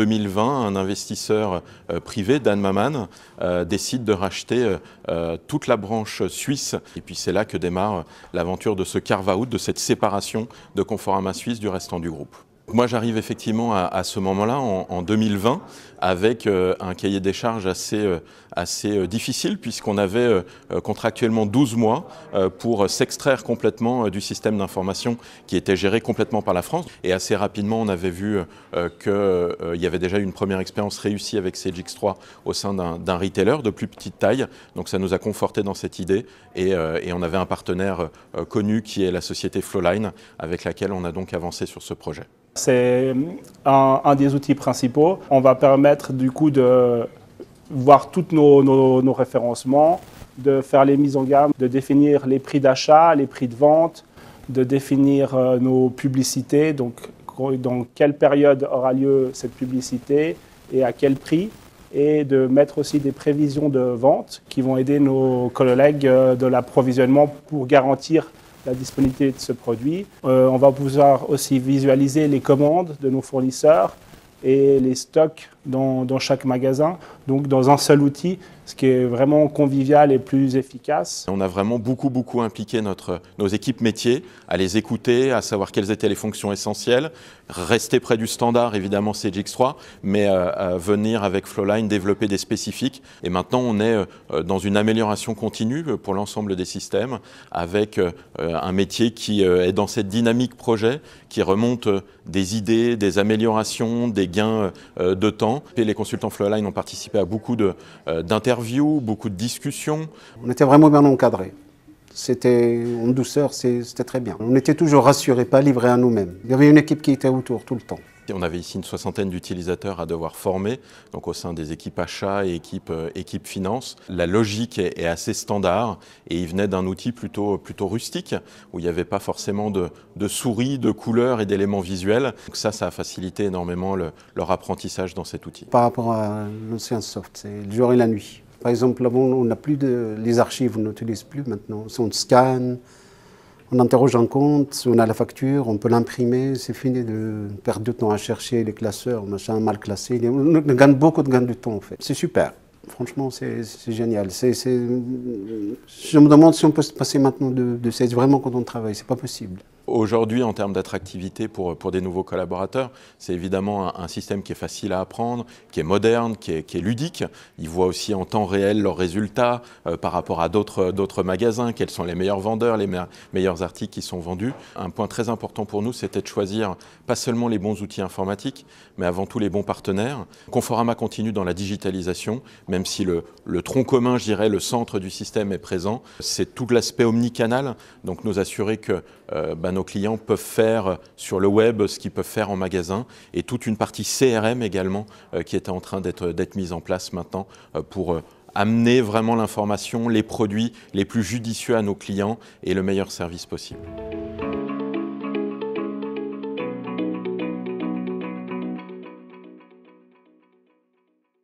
2020, un investisseur privé, Dan Maman, décide de racheter toute la branche suisse. Et puis c'est là que démarre l'aventure de ce carve-out, de cette séparation de Conforama Suisse du restant du groupe. Moi, j'arrive effectivement à ce moment-là, en 2020, avec un cahier des charges assez difficile, puisqu'on avait contractuellement 12 mois pour s'extraire complètement du système d'information qui était géré complètement par la France. Et assez rapidement, on avait vu qu'il y avait déjà une première expérience réussie avec CGX3 au sein d'un retailer de plus petite taille. Donc ça nous a conforté dans cette idée et on avait un partenaire connu qui est la société Flowline, avec laquelle on a donc avancé sur ce projet. C'est un des outils principaux. On va permettre du coup de voir tous nos référencements, de faire les mises en gamme, de définir les prix d'achat, les prix de vente, de définir nos publicités, donc dans quelle période aura lieu cette publicité et à quel prix, et de mettre aussi des prévisions de vente qui vont aider nos collègues de l'approvisionnement pour garantir la disponibilité de ce produit. On va pouvoir aussi visualiser les commandes de nos fournisseurs et les stocks dans chaque magasin, donc dans un seul outil, ce qui est vraiment convivial et plus efficace. On a vraiment beaucoup impliqué nos équipes métiers à les écouter, à savoir quelles étaient les fonctions essentielles, rester près du standard évidemment CGX3, mais venir avec Flowline développer des spécifiques. Et maintenant on est dans une amélioration continue pour l'ensemble des systèmes, avec un métier qui est dans cette dynamique projet, qui remonte des idées, des améliorations, des gains de temps. Et les consultants Flowline ont participé à beaucoup d'interviews, beaucoup de discussions. On était vraiment bien encadrés. C'était en douceur, c'était très bien. On était toujours rassurés, pas livrés à nous-mêmes. Il y avait une équipe qui était autour tout le temps. On avait ici une 60aine d'utilisateurs à devoir former, donc au sein des équipes achats et équipes finance. La logique est assez standard et il venait d'un outil plutôt rustique, où il n'y avait pas forcément de souris, de couleurs et d'éléments visuels. Donc ça a facilité énormément leur apprentissage dans cet outil. Par rapport à l'ancien soft, c'est le jour et la nuit. Par exemple, on n'a plus les archives, on n'utilise plus maintenant. On scanne. On interroge un compte, on a la facture, on peut l'imprimer, c'est fini de perdre du temps à chercher les classeurs, machin, mal classé. On gagne beaucoup de temps en fait. C'est super, franchement c'est génial. Je me demande si on peut se passer maintenant de Sage vraiment quand on travaille, c'est pas possible. Aujourd'hui, en termes d'attractivité pour des nouveaux collaborateurs, c'est évidemment un système qui est facile à apprendre, qui est moderne, qui est ludique. Ils voient aussi en temps réel leurs résultats par rapport à d'autres magasins, quels sont les meilleurs vendeurs, les meilleurs articles qui sont vendus. Un point très important pour nous, c'était de choisir pas seulement les bons outils informatiques, mais avant tout les bons partenaires. Conforama continue dans la digitalisation, même si le tronc commun, je dirais, le centre du système est présent. C'est tout l'aspect omnicanal, donc nous assurer que nos clients peuvent faire sur le web ce qu'ils peuvent faire en magasin, et toute une partie CRM également qui est en train d'être mise en place maintenant pour amener vraiment l'information, les produits les plus judicieux à nos clients et le meilleur service possible.